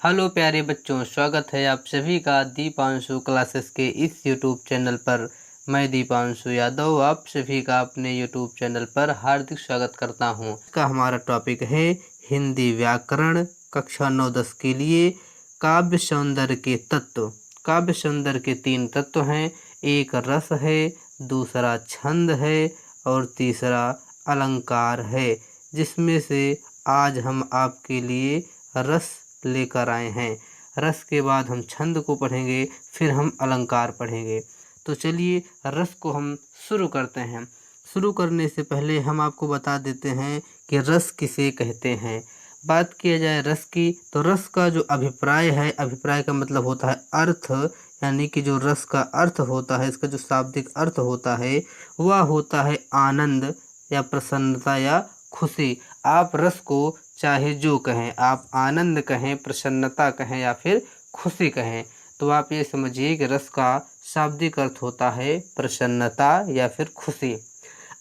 Hello प्यारे बच्चों, स्वागत है आप सभी का दीपांशु क्लासेस के इस यूट्यूब चैनल पर। मैं दीपांशु यादव आप सभी का अपने यूट्यूब चैनल पर हार्दिक स्वागत करता हूं। इसका हमारा टॉपिक है हिंदी व्याकरण कक्षा 9-10 के लिए काव्य सौंदर्य के तत्व। काव्य सौंदर्य के 3 तत्व हैं, एक रस है, दूसरा छंद है और तीसरा अलंकार है, जिसमें से आज हम आपके लिए रस लेकर आए हैं। रस के बाद हम छंद को पढ़ेंगे, फिर हम अलंकार पढ़ेंगे। तो चलिए रस को हम शुरू करते हैं। शुरू करने से पहले हम आपको बता देते हैं कि रस किसे कहते हैं। बात किया जाए रस की, तो रस का जो अभिप्राय है, अभिप्राय का मतलब होता है अर्थ, यानी कि जो रस का अर्थ होता है, इसका जो शाब्दिक अर्थ होता है वह होता है आनंद या प्रसन्नता या खुशी। आप रस को चाहे जो कहें, आप आनंद कहें, प्रसन्नता कहें या फिर खुशी कहें, तो आप ये समझिए कि रस का शाब्दिक अर्थ होता है प्रसन्नता या फिर खुशी।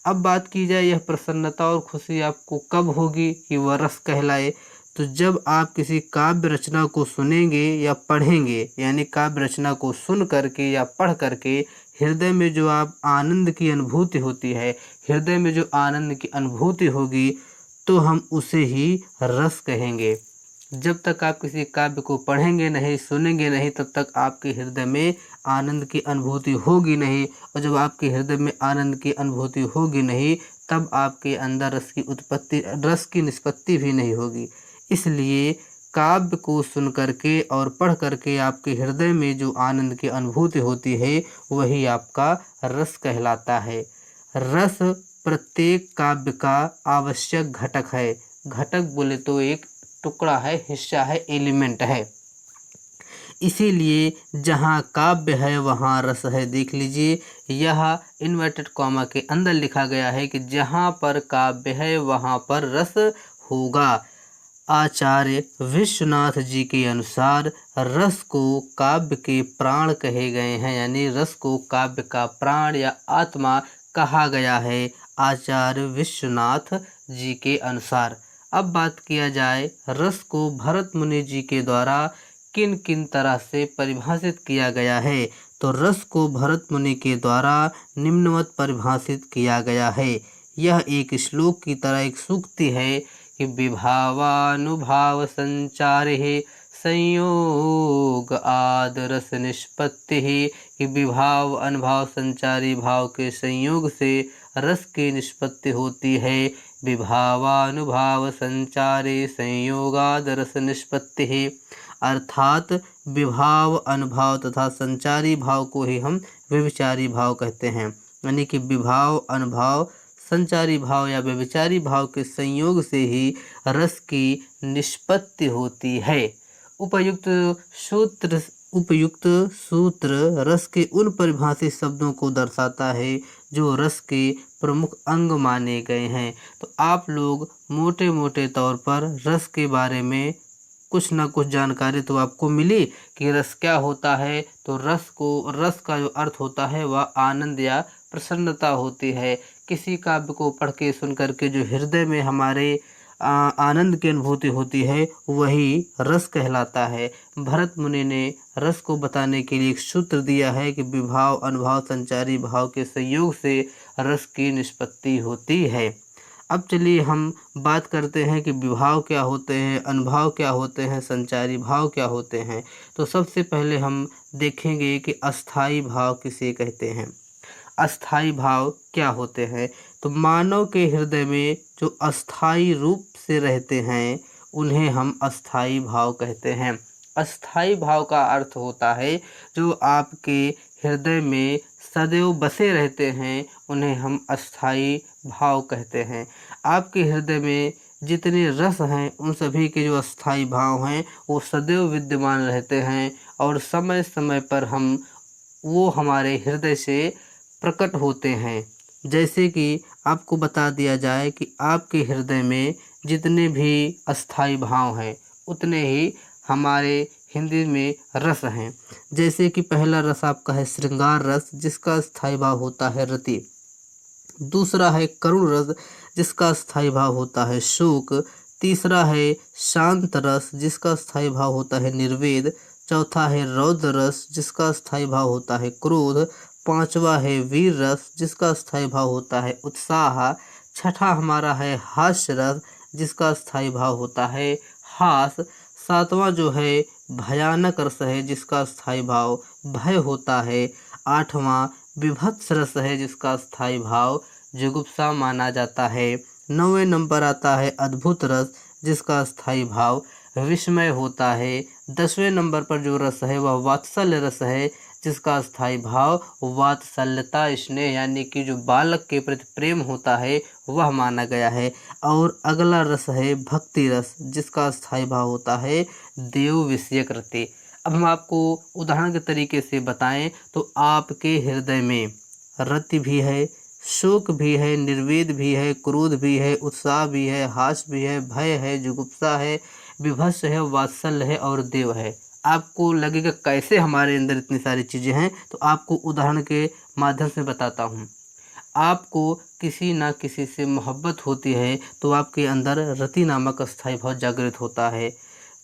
अब बात की जाए यह प्रसन्नता और खुशी आपको कब होगी कि वह रस कहलाए, तो जब आप किसी काव्य रचना को सुनेंगे या पढ़ेंगे, यानी काव्य रचना को सुन करके या पढ़ करके हृदय में जो आप आनंद की अनुभूति होती है, हृदय में जो आनंद की अनुभूति होगी, तो हम उसे ही रस कहेंगे। जब तक आप किसी काव्य को पढ़ेंगे नहीं, सुनेंगे नहीं, तब तक आपके हृदय में आनंद की अनुभूति होगी नहीं, और जब आपके हृदय में आनंद की अनुभूति होगी नहीं, तब आपके अंदर रस की निष्पत्ति भी नहीं होगी। इसलिए काव्य को सुन करके और पढ़ करके आपके हृदय में जो आनंद की अनुभूति होती है वही आपका रस कहलाता है। रस प्रत्येक काव्य का आवश्यक घटक है। घटक बोले तो एक टुकड़ा है, हिस्सा है, एलिमेंट है। इसीलिए जहाँ काव्य है वहाँ रस है। देख लीजिए, यह इन्वर्टेड कॉमा के अंदर लिखा गया है कि जहाँ पर काव्य है वहाँ पर रस होगा। आचार्य विश्वनाथ जी के अनुसार रस को काव्य के प्राण कहे गए हैं, यानी रस को काव्य का प्राण या आत्मा कहा गया है आचार्य विश्वनाथ जी के अनुसार। अब बात किया जाए रस को भरत मुनि जी के द्वारा किन किन तरह से परिभाषित किया गया है, तो रस को भरत मुनि के द्वारा निम्नवत परिभाषित किया गया है। यह एक श्लोक की तरह एक सूक्ति है कि विभावानुभाव संचारे संयोग आद रस निष्पत्ति, कि विभाव अनुभाव संचारी भाव के संयोग से रस की निष्पत्ति होती है। विभावानुभाव संचारे संयोगाद रस निष्पत्ति है, अर्थात विभाव अनुभाव तथा संचारी भाव को ही हम व्यभिचारी भाव कहते हैं। यानी कि विभाव अनुभाव संचारी भाव या व्यभिचारी भाव के संयोग से ही रस की निष्पत्ति होती है। उपयुक्त सूत्र रस के उन परिभाषित शब्दों को दर्शाता है जो रस के प्रमुख अंग माने गए हैं। तो आप लोग मोटे मोटे तौर पर रस के बारे में कुछ ना कुछ जानकारी तो आपको मिली कि रस क्या होता है। तो रस का जो अर्थ होता है वह आनंद या प्रसन्नता होती है। किसी काव्य को पढ़ के सुन करके जो हृदय में हमारे आनंद की अनुभूति होती है वही रस कहलाता है। भरत मुनि ने रस को बताने के लिए एक सूत्र दिया है कि विभाव अनुभाव संचारी भाव के संयोग से रस की निष्पत्ति होती है। अब चलिए हम बात करते हैं कि विभाव क्या होते हैं, अनुभाव क्या होते हैं, संचारी भाव क्या होते हैं। तो सबसे पहले हम देखेंगे कि अस्थाई भाव किसे कहते हैं। अस्थाई भाव क्या होते हैं, तो मानव के हृदय में जो अस्थाई रूप से रहते हैं उन्हें हम अस्थाई भाव कहते हैं। अस्थाई भाव का अर्थ होता है जो आपके हृदय में सदैव बसे रहते हैं, उन्हें हम अस्थाई भाव कहते हैं। आपके हृदय में जितने रस हैं उन सभी के जो अस्थाई भाव हैं वो सदैव विद्यमान रहते हैं, और समय समय पर वो हमारे हृदय से प्रकट होते हैं। जैसे कि आपको बता दिया जाए कि आपके हृदय में जितने भी अस्थाई भाव हैं उतने ही हमारे हिंदी में रस हैं। जैसे कि पहला रस आपका है श्रृंगार रस, जिसका स्थायी भाव होता है रति। दूसरा है करुण रस, जिसका स्थायी भाव होता है शोक। तीसरा है शांत रस जिसका स्थायी भाव होता है निर्वेद। चौथा है रौद्र रस जिसका स्थायी भाव होता है क्रोध। पांचवा है वीर रस जिसका स्थायी भाव होता है उत्साह। छठा हमारा है हास्य रस जिसका स्थायी भाव होता है हास। सातवां जो है भयानक रस है जिसका स्थायी भाव भय होता है। आठवां विभत्स रस है जिसका स्थायी भाव जुगुप्सा माना जाता है। 9वें नंबर आता है अद्भुत रस जिसका स्थायी भाव विस्मय होता है। 10वें नंबर पर जो रस है वह वात्सल्य रस है जिसका स्थायी भाव वात्सल्यता स्नेह यानी कि जो बालक के प्रति प्रेम होता है वह माना गया है। और अगला रस है भक्ति रस जिसका स्थायी भाव होता है देव विषयक रति। अब हम आपको उदाहरण के तरीके से बताएं तो आपके हृदय में रति भी है, शोक भी है, निर्वेद भी है, क्रोध भी है, उत्साह भी है, हास भी है, भय है, जुगुप्सा है, विभत्स है, वात्सल्य है और देव है। आपको लगेगा कैसे हमारे अंदर इतनी सारी चीज़ें हैं, तो आपको उदाहरण के माध्यम से बताता हूँ। आपको किसी ना किसी से मोहब्बत होती है तो आपके अंदर रति नामक स्थायी भाव जागृत होता है।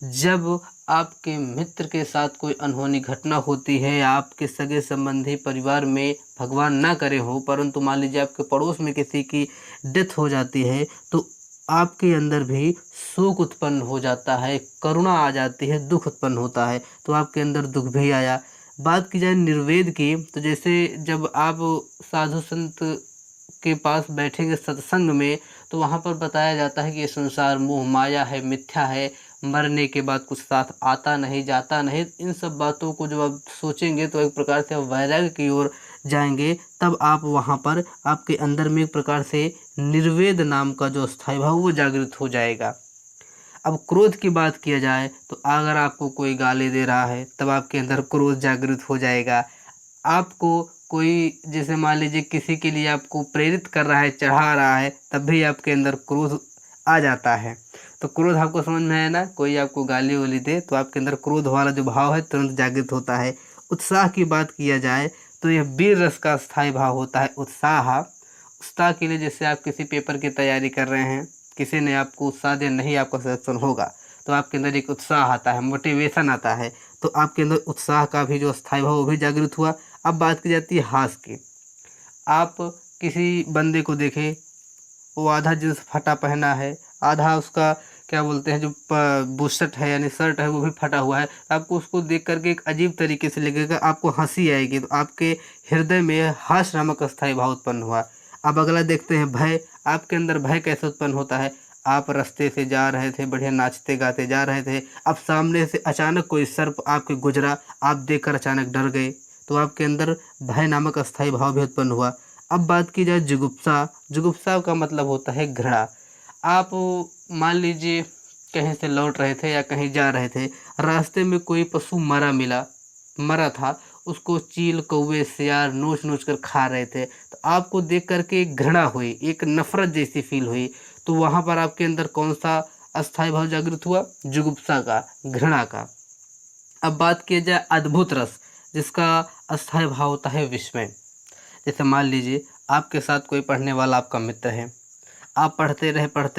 जब आपके मित्र के साथ कोई अनहोनी घटना होती है, आपके सगे संबंधी परिवार में भगवान ना करे हो परंतु मान लीजिए आपके पड़ोस में किसी की डेथ हो जाती है, तो आपके अंदर भी शोक उत्पन्न हो जाता है, करुणा आ जाती है, दुख उत्पन्न होता है, तो आपके अंदर दुख भी आया। बात की जाए निर्वेद की, तो जैसे जब आप साधु संत के पास बैठेंगे सत्संग में तो वहाँ पर बताया जाता है कि ये संसार मोह माया है, मिथ्या है, मरने के बाद कुछ साथ आता नहीं जाता नहीं। इन सब बातों को जब आप सोचेंगे तो एक प्रकार से आप वैराग्य की ओर जाएंगे, तब आप वहाँ पर आपके अंदर में एक प्रकार से निर्वेद नाम का जो स्थायी भाव वो जागृत हो जाएगा। अब क्रोध की बात किया जाए तो अगर आपको कोई गाली दे रहा है तब आपके अंदर क्रोध जागृत हो जाएगा। आपको कोई जैसे मान लीजिए किसी के लिए आपको प्रेरित कर रहा है, चढ़ा रहा है, तब भी आपके अंदर क्रोध आ जाता है। तो क्रोध आपको समझ में आया ना, कोई आपको गाली वाली दे तो आपके अंदर क्रोध वाला जो भाव है तुरंत जागृत होता है। उत्साह की बात किया जाए तो यह वीर रस का स्थायी भाव होता है उत्साह। उत्साह के लिए जैसे आप किसी पेपर की तैयारी कर रहे हैं, किसी ने आपको उत्साह दिया, नहीं आपका सिलेक्शन होगा, तो आपके अंदर एक उत्साह आता है, मोटिवेशन आता है, तो आपके अंदर उत्साह का भी जो स्थायी भाव वो भी जागृत हुआ। अब बात की जाती है हास की। आप किसी बंदे को देखें, वो आधा जींस फटा पहना है, आधा उसका क्या बोलते हैं जो बुशर्ट है यानी शर्ट है वो भी फटा हुआ है, आपको उसको देख करके एक अजीब तरीके से लगेगा, आपको हंसी आएगी, तो आपके हृदय में हास नामक स्थायी भाव उत्पन्न हुआ। अब अगला देखते हैं भय। आपके अंदर भय कैसे उत्पन्न होता है? आप रास्ते से जा रहे थे, बढ़िया नाचते गाते जा रहे थे, अब सामने से अचानक कोई सर्प आपके गुजरा, आप देखकर अचानक डर गए, तो आपके अंदर भय नामक अस्थायी भाव भी उत्पन्न हुआ। अब बात की जाए जुगुप्सा। जुगुप्सा का मतलब होता है घृणा। आप मान लीजिए कहीं से लौट रहे थे या कहीं जा रहे थे, रास्ते में कोई पशु मरा था, उसको चील कौवे सियार नोच नोच कर खा रहे थे, तो आपको देख करके एक घृणा हुई, एक नफरत जैसी फील हुई, तो वहाँ पर आपके अंदर कौन सा अस्थायी भाव जागृत हुआ? जुगुप्सा का, घृणा का। अब बात किया जाए अद्भुत रस जिसका अस्थायी भाव होता है विस्मय। जैसे मान लीजिए आपके साथ कोई पढ़ने वाला आपका मित्र है, आप पढ़ते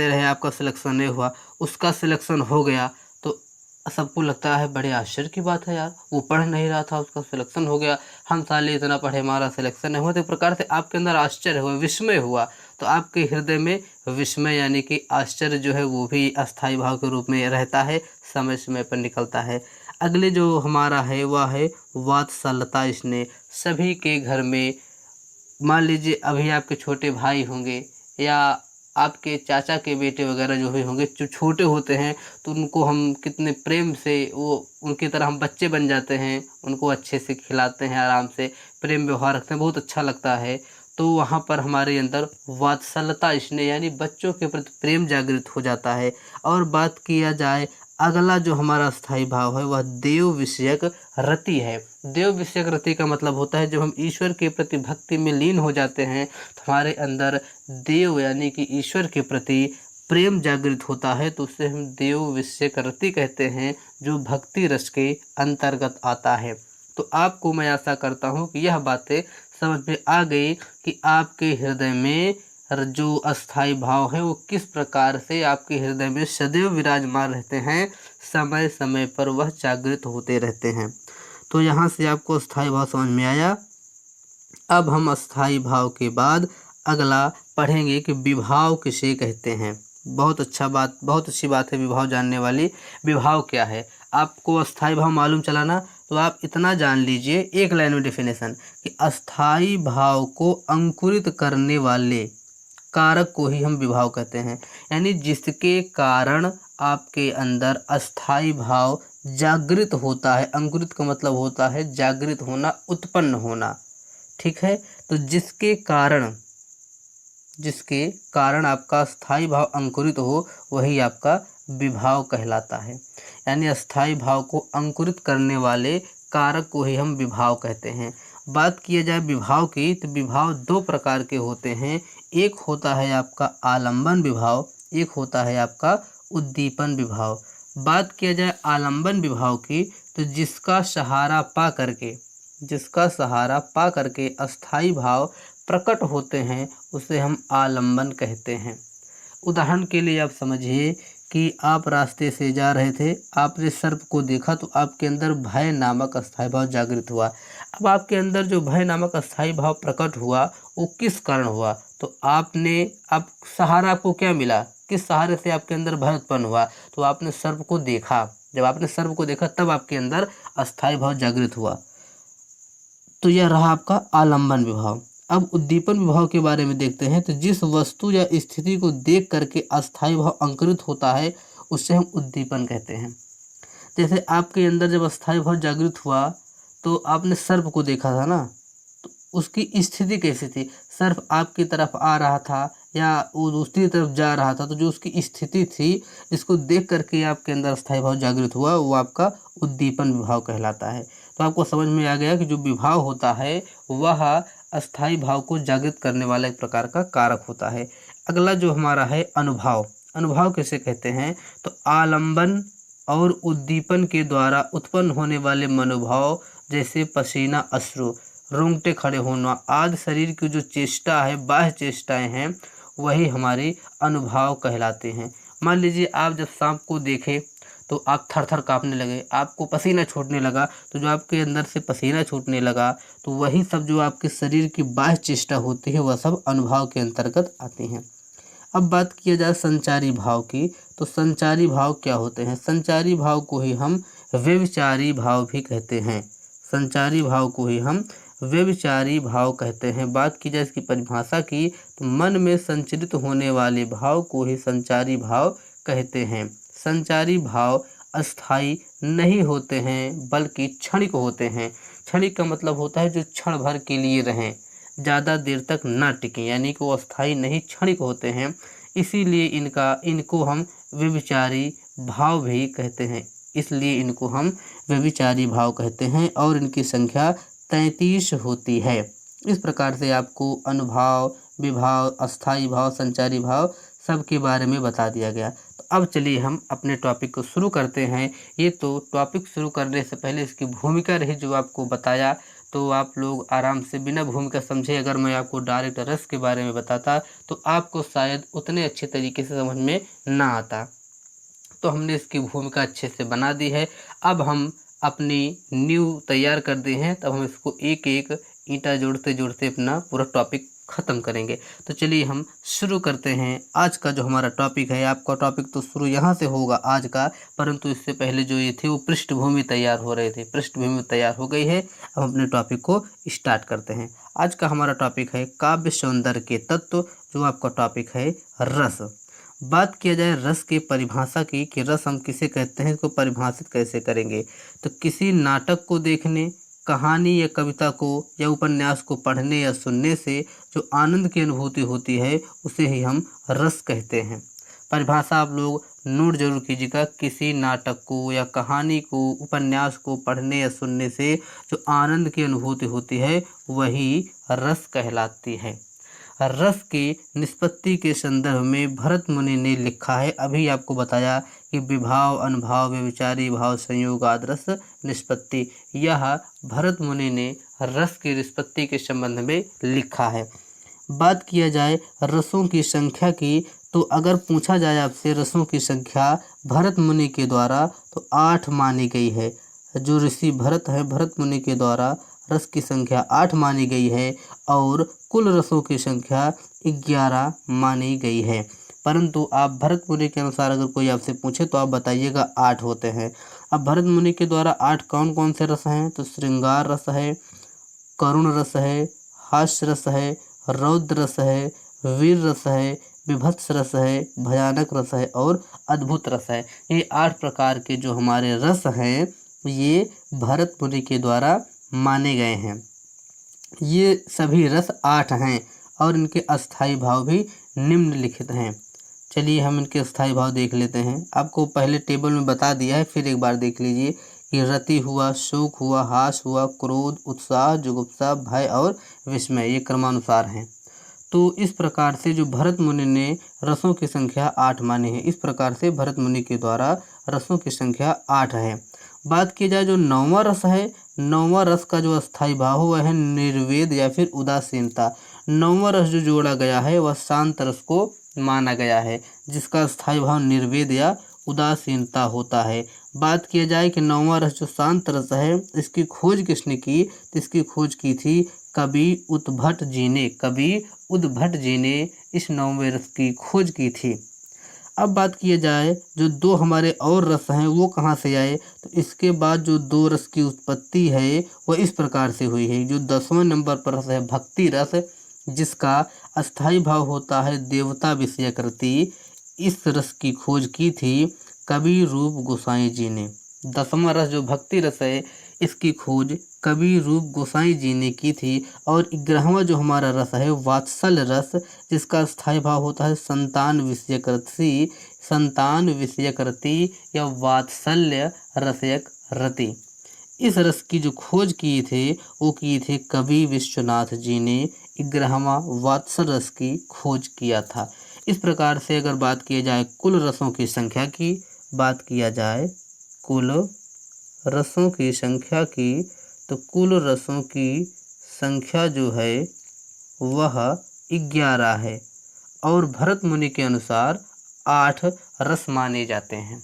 रहे, आपका सिलेक्शन नहीं हुआ, उसका सिलेक्शन हो गया, तो सबको लगता है बड़े आश्चर्य की बात है यार, वो पढ़ नहीं रहा था, उसका सिलेक्शन हो गया, हम साले इतना पढ़े हमारा सिलेक्शन नहीं हुआ। तो एक प्रकार से आपके अंदर आश्चर्य हुआ, विस्मय हुआ, तो आपके हृदय में विस्मय यानी कि आश्चर्य जो है वो भी अस्थायी भाव के रूप में रहता है, समय समय पर निकलता है। अगले जो हमारा है वह है वात्सल्यता स्नेह। सभी के घर में मान लीजिए अभी आपके छोटे भाई होंगे या आपके चाचा के बेटे वगैरह जो भी होंगे, जो छोटे होते हैं तो उनको हम कितने प्रेम से वो उनकी तरह हम बच्चे बन जाते हैं, उनको अच्छे से खिलाते हैं, आराम से प्रेम व्यवहार रखते हैं, बहुत अच्छा लगता है। तो वहाँ पर हमारे अंदर वात्सल्यता स्नेह यानी बच्चों के प्रति प्रेम जागृत हो जाता है। और बात किया जाए अगला जो हमारा स्थायी भाव है वह देव विषयक रति है। देव विषयक रति का मतलब होता है जब हम ईश्वर के प्रति भक्ति में लीन हो जाते हैं तो हमारे अंदर देव यानी कि ईश्वर के प्रति प्रेम जागृत होता है, तो उसे हम देव विषयक रति कहते हैं, जो भक्ति रस के अंतर्गत आता है। तो आपको मैं आशा करता हूँ कि यह बातें समझ में आ गई कि आपके हृदय में जो अस्थाई भाव है वो किस प्रकार से आपके हृदय में सदैव विराजमान रहते हैं, समय समय पर वह जागृत होते रहते हैं। तो यहाँ से आपको अस्थाई भाव समझ में आया। अब हम अस्थाई भाव के बाद अगला पढ़ेंगे कि विभाव किसे कहते हैं। बहुत अच्छी बात है विभाव जानने वाली। विभाव क्या है? आपको अस्थाई भाव मालूम चला ना, तो आप इतना जान लीजिए एक लाइन में डेफिनेशन कि अस्थाई भाव को अंकुरित करने वाले कारक को ही हम विभाव कहते हैं। यानी जिसके कारण आपके अंदर अस्थाई भाव जागृत होता है। अंकुरित का मतलब होता है जागृत होना, उत्पन्न होना। ठीक है, तो जिसके कारण आपका स्थायी भाव अंकुरित हो वही आपका विभाव कहलाता है। यानी अस्थाई भाव को अंकुरित करने वाले कारक को ही हम विभाव कहते हैं। बात किया जाए विभाव की, तो विभाव दो प्रकार के होते हैं। एक होता है आपका आलंबन विभाव, एक होता है आपका उद्दीपन विभाव। बात किया जाए आलंबन विभाव की, तो जिसका सहारा पा करके अस्थाई भाव प्रकट होते हैं उसे हम आलंबन कहते हैं। उदाहरण के लिए आप समझिए कि आप रास्ते से जा रहे थे, आपने सर्प को देखा तो आपके अंदर भय नामक अस्थाई भाव जागृत हुआ। अब आपके अंदर जो भय नामक अस्थाई भाव प्रकट हुआ वो किस कारण हुआ? तो अब सहारा आपको क्या मिला? किस सहारे से आपके अंदर भय उत्पन्न हुआ? तो आपने सर्प को देखा। जब आपने सर्प को देखा तब आपके अंदर अस्थाई भाव जागृत हुआ। तो यह रहा आपका आलंबन विभाव। अब उद्दीपन विभाव के बारे में देखते हैं। तो जिस वस्तु या स्थिति को देख करके अस्थाई भाव अंकुरित होता है उससे हम उद्दीपन कहते हैं। जैसे आपके अंदर जब अस्थाई भाव जागृत हुआ तो आपने सर्प को देखा था ना, तो उसकी स्थिति कैसी थी? सर्प आपकी तरफ आ रहा था या वो दूसरी तरफ जा रहा था, तो जो उसकी स्थिति थी जिसको देख करके आपके अंदर अस्थाई भाव जागृत हुआ वो आपका उद्दीपन विभाव कहलाता है। तो आपको समझ में आ गया कि जो विभाव होता है वह अस्थाई भाव को जागृत करने वाला एक प्रकार का कारक होता है। अगला जो हमारा है अनुभाव। अनुभाव किसे कहते हैं? तो आलंबन और उद्दीपन के द्वारा उत्पन्न होने वाले मनोभाव जैसे पसीना, अश्रु, रोंगटे खड़े होना आदि शरीर की जो चेष्टा है, बाह्य चेष्टाएं हैं, वही हमारे अनुभाव कहलाते हैं। मान लीजिए आप जब सांप को देखे तो आप थर थर काँपने लगे, आपको पसीना छूटने लगा, तो जो आपके अंदर से पसीना छूटने लगा तो वही सब जो आपके शरीर की बाह्य चेष्टा होती है वह सब अनुभाव के अंतर्गत आती हैं। अब बात किया जाए संचारी भाव की, तो संचारी भाव क्या होते हैं? संचारी भाव को ही हम व्यभिचारी भाव भी कहते हैं। संचारी भाव को ही हम व्यभिचारी भाव कहते हैं। बात की जाए इसकी परिभाषा की, तो मन में संचरित होने वाले भाव को ही संचारी भाव कहते हैं। संचारी भाव अस्थाई नहीं होते हैं बल्कि क्षणिक होते हैं। क्षणिक का मतलब होता है जो क्षण भर के लिए रहें, ज़्यादा देर तक ना टिकें, यानी कि वो अस्थाई नहीं क्षणिक होते हैं। इसीलिए इनको हम व्यभिचारी भाव भी कहते हैं। इसलिए इनको हम व्यभिचारी भाव कहते हैं और इनकी संख्या 33 होती है। इस प्रकार से आपको अनुभाव, विभाव, अस्थाई भाव, संचारी भाव सब के बारे में बता दिया गया। तो अब चलिए हम अपने टॉपिक को शुरू करते हैं। ये तो टॉपिक शुरू करने से पहले इसकी भूमिका रही जो आपको बताया, तो आप लोग आराम से बिना भूमिका समझे अगर मैं आपको डायरेक्ट रस के बारे में बताता तो आपको शायद उतने अच्छे तरीके से समझ में ना आता। तो हमने इसकी भूमिका अच्छे से बना दी है। अब हम अपनी नींव तैयार कर दी हैं, तब हम इसको एक एक ईंटा जोड़ते जोड़ते अपना पूरा टॉपिक ख़त्म करेंगे। तो चलिए हम शुरू करते हैं। आज का जो हमारा टॉपिक है, आपका टॉपिक तो शुरू यहाँ से होगा आज का, परंतु इससे पहले जो ये थे वो पृष्ठभूमि तैयार हो रहे थे। पृष्ठभूमि तैयार हो गई है, अब अपने टॉपिक को स्टार्ट करते हैं। आज का हमारा टॉपिक है काव्य सौंदर्य के तत्व, जो आपका टॉपिक है रस। बात किया जाए रस की परिभाषा की कि रस हम किसे कहते हैं, इसको परिभाषित कैसे करेंगे? तो किसी नाटक को देखने, कहानी या कविता को या उपन्यास को पढ़ने या सुनने से जो आनंद की अनुभूति होती है उसे ही हम रस कहते हैं। परिभाषा आप लोग नोट जरूर कीजिएगा। किसी नाटक को या कहानी को, उपन्यास को पढ़ने या सुनने से जो आनंद की अनुभूति होती है वही रस कहलाती है। रस की निष्पत्ति के संदर्भ में भरत मुनि ने लिखा है, अभी आपको बताया कि विभाव, अनुभाव, व्यभिचारी भाव, संयोग आदि रस निष्पत्ति, यह भरत मुनि ने रस की निष्पत्ति के संबंध में लिखा है। बात किया जाए रसों की संख्या की, तो अगर पूछा जाए आपसे रसों की संख्या भरत मुनि के द्वारा तो 8 मानी गई है। जो ऋषि भरत है, भरत मुनि के द्वारा रस की संख्या 8 मानी गई है और कुल रसों की संख्या 11 मानी गई है। परंतु आप भरत मुनि के अनुसार अगर कोई आपसे पूछे तो आप बताइएगा 8 होते हैं। अब भरत मुनि के द्वारा 8 कौन कौन से रस हैं, तो श्रृंगार रस है, करुण रस है, हास्य रस है, रौद्र रस है, वीर रस है, विभत्स रस है, भयानक रस है और अद्भुत रस है। ये 8 प्रकार के जो हमारे रस हैं ये भरत मुनि के द्वारा माने गए हैं। ये सभी रस 8 हैं और इनके अस्थाई भाव भी निम्नलिखित हैं। चलिए हम इनके अस्थाई भाव देख लेते हैं। आपको पहले टेबल में बता दिया है, फिर एक बार देख लीजिए कि रति हुआ, शोक हुआ, हास हुआ, क्रोध, उत्साह, जुगुप्सा, भय और विस्मय, ये क्रमानुसार हैं। तो इस प्रकार से जो भरत मुनि ने रसों की संख्या 8 मानी है, इस प्रकार से भरत मुनि के द्वारा रसों की संख्या 8 है। बात की जाए जो 9वां रस है, 9वां रस का जो अस्थाई भाव है वह है निर्वेद या फिर उदासीनता। 9वां रस जो जोड़ा गया है वह शांत रस को माना गया है, जिसका स्थायी भाव निर्वेद या उदासीनता होता है। बात किया जाए कि 9वां रस जो शांत रस है, इसकी खोज किसने की, तो इसकी खोज की थी कवि उद्भट जी ने। कवि उद्भट जी ने इस 9वें रस की खोज की थी। अब बात किया जाए जो 2 हमारे और रस हैं वो कहाँ से आए, तो इसके बाद जो 2 रस की उत्पत्ति है वह इस प्रकार से हुई है। जो 10वें नंबर पर रस है भक्ति रस, जिसका अस्थाई भाव होता है देवता विषयक रति, इस रस की खोज की थी कवि रूप गोसाई जी ने। 10वां रस जो भक्ति रस है इसकी खोज कवि रूप गोसाई जी ने की थी। और 11वां जो हमारा रस है वात्सल रस, जिसका स्थायी भाव होता है संतान विषयक रति, संतान विषयक रति या वात्सल्य रसयक रति। इस रस की जो खोज की थे वो की थे कवि विश्वनाथ जी ने। 11वां वात्सल रस की खोज किया था। इस प्रकार से अगर बात की जाए कुल रसों की संख्या की, बात किया जाए कुल रसों की संख्या की, तो कुल रसों की संख्या जो है वह 11 है और भरत मुनि के अनुसार 8 रस माने जाते हैं।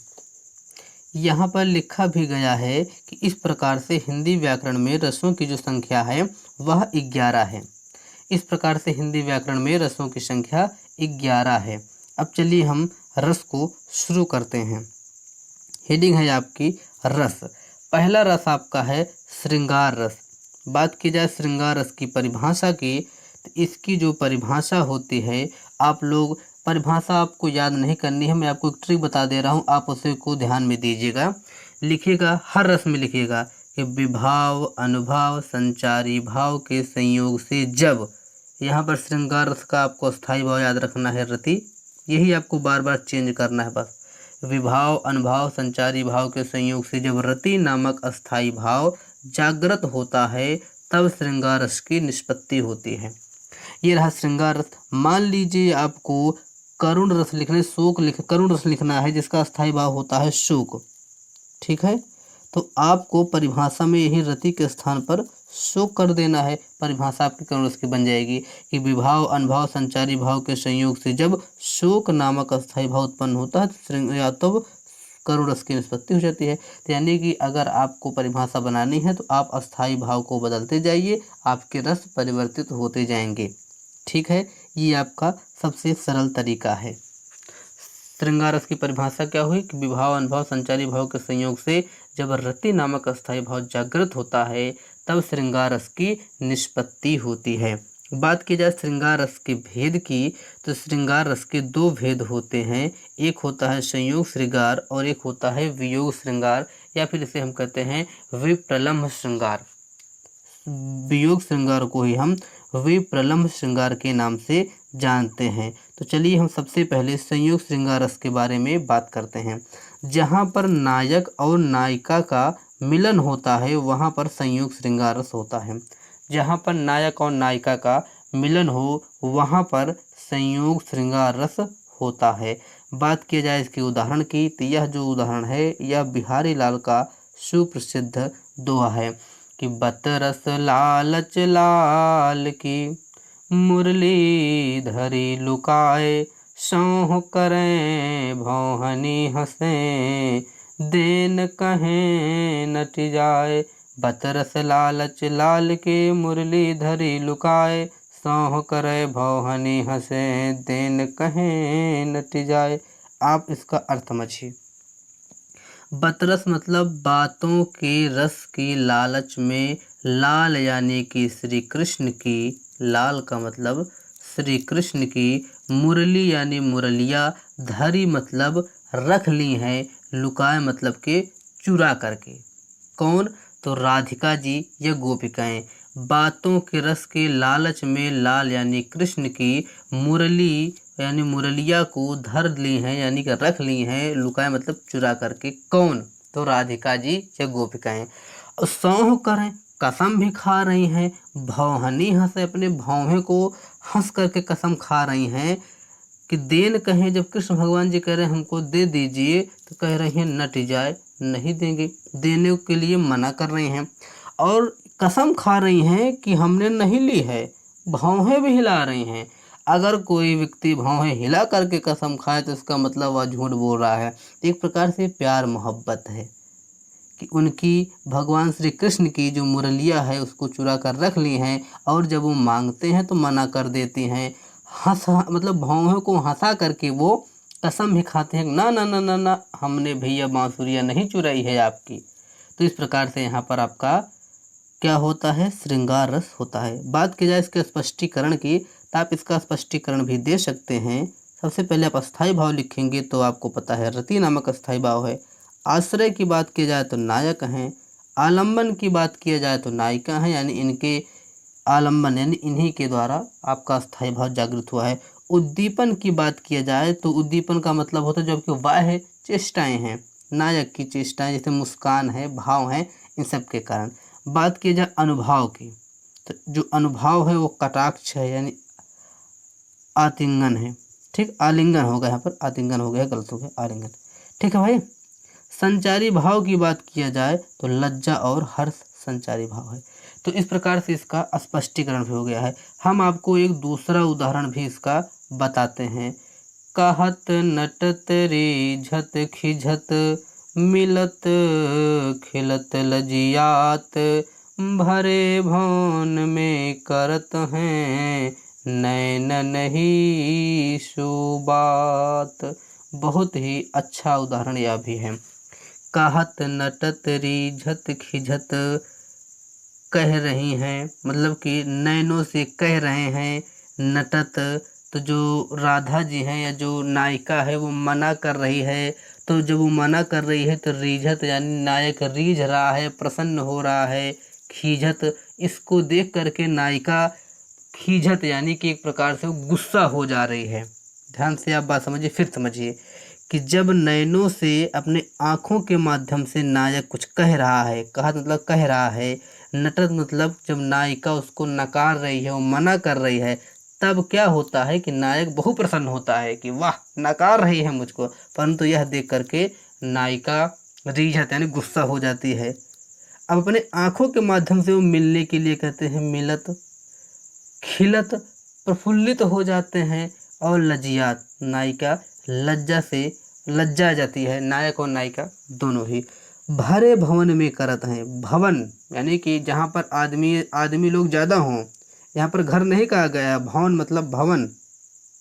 यहाँ पर लिखा भी गया है कि इस प्रकार से हिंदी व्याकरण में रसों की जो संख्या है वह 11 है। इस प्रकार से हिंदी व्याकरण में रसों की संख्या 11 है। अब चलिए हम रस को शुरू करते हैं। हेडिंग है आपकी रस। पहला रस आपका है श्रृंगार रस। बात की जाए श्रृंगार रस की परिभाषा की, तो इसकी जो परिभाषा होती है, आप लोग परिभाषा आपको याद नहीं करनी है, मैं आपको एक ट्रिक बता दे रहा हूँ, आप उसे को ध्यान में दीजिएगा। लिखिएगा, हर रस में लिखिएगा कि विभाव अनुभाव संचारी भाव के संयोग से जब, यहाँ पर श्रृंगार रस का आपको स्थायी भाव याद रखना है रति, यही आपको बार बार चेंज करना है बस। विभाव अनुभाव संचारी भाव के संयोग से जब रति नामक अस्थाई भाव जागृत होता है तब श्रृंगार रस की निष्पत्ति होती है। ये रहा श्रृंगार रस। मान लीजिए आपको करुण रस लिखने, करुण रस लिखना है जिसका अस्थाई भाव होता है शोक, ठीक है, तो आपको परिभाषा में यही रति के स्थान पर शोक कर देना है। परिभाषा आपकी करुण रस की बन जाएगी कि विभाव अनुभाव संचारी भाव के संयोग से जब शोक नामक अस्थाई भाव उत्पन्न होता है या तो करुण रस की निष्पत्ति हो जाती है। तो यानी कि अगर आपको परिभाषा बनानी है तो आप अस्थाई भाव को बदलते जाइए, आपके रस परिवर्तित होते जाएंगे, ठीक है। ये आपका सबसे सरल तरीका है। श्रृंगार रस की परिभाषा क्या हुई कि विभाव अनुभाव संचारी भाव के संयोग से जब रति नामक अस्थाई भाव जागृत होता है तब श्रृंगार रस की निष्पत्ति होती है। बात की जाए श्रृंगार रस के भेद की, तो श्रृंगार रस के 2 भेद होते हैं। एक होता है संयोग श्रृंगार और एक होता है वियोग श्रृंगार, या फिर इसे हम कहते हैं विप्रलम्भ श्रृंगार। वियोग श्रृंगार को ही हम विप्रलम्भ श्रृंगार के नाम से जानते हैं। तो चलिए हम सबसे पहले संयोग श्रृंगार रस के बारे में बात करते हैं। जहाँ पर नायक और नायिका का मिलन होता है वहाँ पर संयोग श्रृंगार रस होता है। जहाँ पर नायक और नायिका का मिलन हो वहाँ पर संयोग श्रृंगार रस होता है। बात किया जाए इसके उदाहरण की, तो यह जो उदाहरण है यह बिहारी लाल का सुप्रसिद्ध दोहा है कि बत रस लालच लाल की, मुरली धरी लुकाए, सौंह करें भौहनी हंसें, देन कहें नट जाए। बतरस लालच लाल के, मुरली धरी लुकाए, सौंह करे भौहनी हंसे, देन कहें नट जाए। आप इसका अर्थ समझिए। बतरस मतलब बातों के रस की लालच में, लाल यानी कि श्री कृष्ण की, लाल का मतलब श्री कृष्ण की, मुरली यानी मुरलिया, धरी मतलब रख ली हैं, लुकाए मतलब के चुरा करके। कौन? तो राधिका जी या गोपिकाएं बातों के रस के लालच में लाल यानी कृष्ण की मुरली यानी मुरलिया को धर ली हैं यानी कि रख ली हैं, लुकाए मतलब चुरा करके। कौन? तो राधिका जी या गोपिकाएं। और सौंह करें कसम भी खा रही हैं, भौहनी हंसे अपने भौहें को हंस करके कसम खा रही हैं कि देन कहें, जब कृष्ण भगवान जी कह रहे हैं हमको दे दीजिए तो कह रही हैं नट जाए, नहीं देंगे, देने के लिए मना कर रही हैं। और कसम खा रही हैं कि हमने नहीं ली है, भौहें भी हिला रही हैं। अगर कोई व्यक्ति भौहें हिला करके कसम खाए तो इसका मतलब वह झूठ बोल रहा है। एक प्रकार से प्यार मोहब्बत है कि उनकी भगवान श्री कृष्ण की जो मुरलिया है उसको चुरा कर रख ली हैं, और जब वो मांगते हैं तो मना कर देती हैं। मतलब भौहों को हंसा करके वो कसम भी खाते हैं, ना ना ना ना ना, हमने भैया बांसुरिया नहीं चुराई है आपकी। तो इस प्रकार से यहाँ पर आपका क्या होता है? श्रृंगार रस होता है। बात की जाए इसके स्पष्टीकरण की, तो आप इसका स्पष्टीकरण भी दे सकते हैं। सबसे पहले आप अस्थाई भाव लिखेंगे तो आपको पता है रति नामक अस्थाई भाव है। आश्रय की बात की जाए तो नायक हैं। आलंबन की बात किया जाए तो नायिका हैं, यानी इनके आलंबन यानी इन्हीं के द्वारा आपका स्थायी भाव जागृत हुआ है। उद्दीपन की बात किया जाए तो उद्दीपन का मतलब होता है जबकि वाह चेष्टाएं हैं, नायक की चेष्टाएं जैसे मुस्कान है, भाव है, इन सब के कारण। बात की जाए अनुभाव की, तो जो अनुभाव है वो कटाक्ष है यानी आतिंगन है। ठीक, आलिंगन होगा यहाँ पर, आतिंगन हो गया, गलत हो गया, आलिंगन। ठीक है भाई। संचारी भाव की बात किया जाए तो लज्जा और हर्ष संचारी भाव है। तो इस प्रकार से इसका स्पष्टीकरण भी हो गया है। हम आपको एक दूसरा उदाहरण भी इसका बताते हैं। कहत नटत रिझत खिझत, मिलत खिलत लजियात, भरे भवन में करत हैं, नैन नहीं सुबात। बहुत ही अच्छा उदाहरण यह भी है। कहत नटत रिझत खिझत, कह रही हैं मतलब कि नैनों से कह रहे हैं। नटत तो जो राधा जी हैं या जो नायिका है वो मना कर रही है, तो जब वो मना कर रही है तो रिझत यानी नायक रीझ रहा है, प्रसन्न हो रहा है। खीझत, इसको देख करके नायिका खीझत यानी कि एक प्रकार से वो गुस्सा हो जा रही है। ध्यान से आप बात समझिए, फिर समझिए कि जब नैनों से अपने आँखों के माध्यम से नायक कुछ कह रहा है, कहा मतलब कह रहा है, नटत मतलब जब नायिका उसको नकार रही है, वो मना कर रही है, तब क्या होता है कि नायक बहु प्रसन्न होता है कि वाह नकार रही है मुझको, परंतु यह देख करके नायिका रीझत यानी गुस्सा हो जाती है। अब अपने आँखों के माध्यम से वो मिलने के लिए कहते हैं मिलत, खिलत प्रफुल्लित हो जाते हैं, और लजियात नायिका लज्जा से लज्जा जाती है, नायक और नायिका दोनों ही। भरे भवन में करत हैं, भवन यानी कि जहाँ पर आदमी लोग ज़्यादा हों, यहाँ पर घर नहीं कहा गया, भवन मतलब भवन,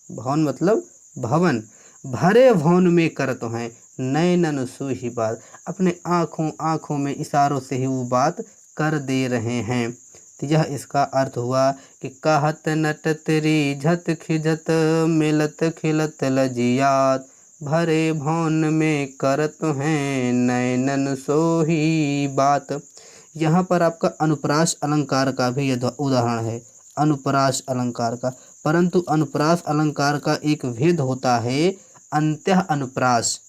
भवन मतलब भवन। भरे भवन में करत हैं, नैनन सूही बात, अपने आँखों में इशारों से ही वो बात कर दे रहे हैं। तो यह इसका अर्थ हुआ कि कहत नटत रिझत खिझत, मिलत खिलत लजियात, भरे भवन में करत हैं, नैनन सोही बात। यहाँ पर आपका अनुप्रास अलंकार का भी उदाहरण है, अनुप्रास अलंकार का। परंतु अनुप्रास अलंकार का एक भेद होता है, अंत्य अनुप्रास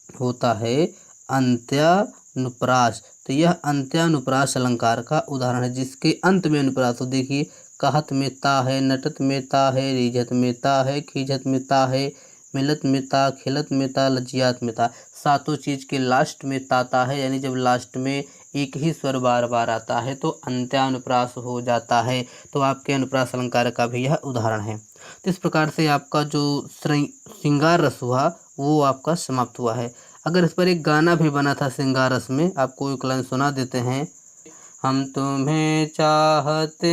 होता है, अंत्यानुप्रास। तो यह अंत्यानुप्रास अलंकार का उदाहरण है जिसके अंत में अनुप्रास हो। देखिए कहत में ता है, नटत में ता है, रिझत में ता है, खीझत में ता है, मिलत में ता, खिलत में ता, लज्जियात में ता। सातों चीज़ के लास्ट में ताता है, यानी जब लास्ट में एक ही स्वर बार बार आता है तो अंत्यानुप्रास हो जाता है। तो आपके अनुप्रास अलंकार का भी यह उदाहरण है। तो इस प्रकार से आपका जो श्रृंगार रस हुआ वो आपका समाप्त हुआ है। अगर इस पर एक गाना भी बना था श्रृंगार रस में, आपको एक लाइन सुना देते हैं। हम तुम्हें चाहते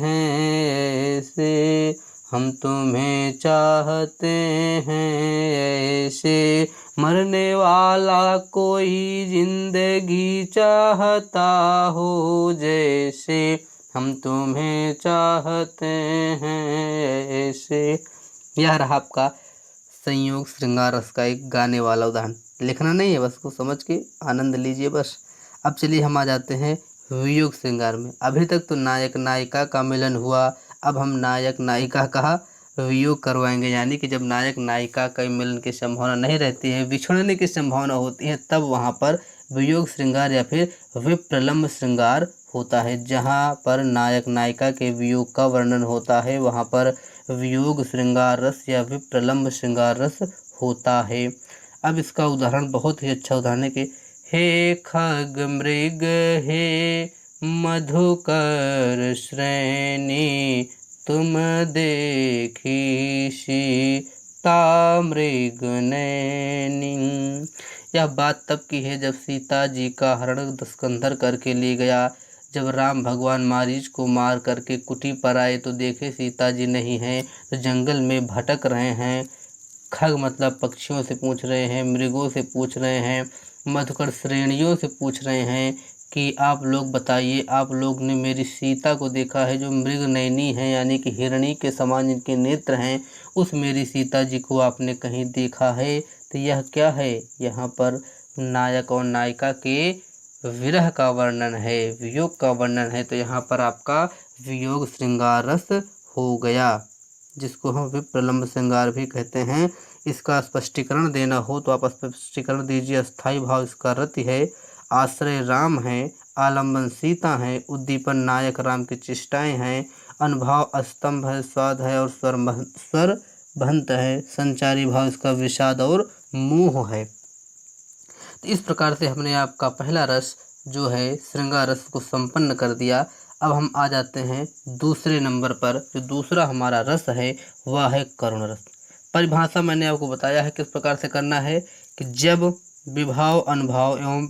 हैं ऐसे, हम तुम्हें चाहते हैं ऐसे, मरने वाला कोई जिंदगी चाहता हो जैसे, हम तुम्हें चाहते हैं ऐसे। यह रहा आपका संयोग श्रृंगार रस का एक गाने वाला उदाहरण। लिखना नहीं है, बस को समझ के आनंद लीजिए बस। अब चलिए हम आ जाते हैं वियोग श्रृंगार में। अभी तक तो नायक नायिका का मिलन हुआ, अब हम नायक नायिका का वियोग करवाएंगे, यानी कि जब नायक नायिका का मिलन की संभावना नहीं रहती है, बिछड़ने की संभावना होती है, तब वहाँ पर वियोग श्रृंगार या फिर विप्रलम्ब श्रृंगार होता है। जहाँ पर नायक नायिका के वियोग का वर्णन होता है वहाँ पर वियोग श्रृंगार रस या विप्रलम्ब श्रृंगार रस होता है। अब इसका उदाहरण बहुत ही अच्छा उदाहरण है कि हे खग मृग हे मधुकर श्रेणी, तुम देखी सीता मृग नैनी। यह बात तब की है जब सीता जी का हरण दस्कंधर करके ले गया। जब राम भगवान मारीच को मार करके कुटी पर आए तो देखे सीता जी नहीं हैं, तो जंगल में भटक रहे हैं। खग मतलब पक्षियों से पूछ रहे हैं, मृगों से पूछ रहे हैं, मधुकर श्रेणियों से पूछ रहे हैं कि आप लोग बताइए, आप लोग ने मेरी सीता को देखा है जो मृग नयनी है, यानी कि हिरणी के समान जिनके नेत्र हैं, उस मेरी सीता जी को आपने कहीं देखा है? तो यह क्या है? यहाँ पर नायक और नायिका के विरह का वर्णन है, वियोग का वर्णन है। तो यहाँ पर आपका वियोग श्रृंगार रस हो गया, जिसको हम विप्रलम्ब श्रृंगार भी कहते हैं। इसका स्पष्टीकरण देना हो तो आप स्पष्टीकरण दीजिए। अस्थाई भाव इसका रति है, आश्रय राम है, आलम्बन सीता है, उद्दीपन नायक राम की चेष्टाएं हैं, अनुभाव स्तंभ है, स्वाद है और स्वर भंत है, संचारी भाव इसका विषाद और मोह है। तो इस प्रकार से हमने आपका पहला रस जो है श्रृंगार रस को संपन्न कर दिया। अब हम आ जाते हैं दूसरे नंबर पर। जो दूसरा हमारा रस है वह है करुण रस। परिभाषा मैंने आपको बताया है किस प्रकार से करना है कि जब विभाव अनुभाव एवं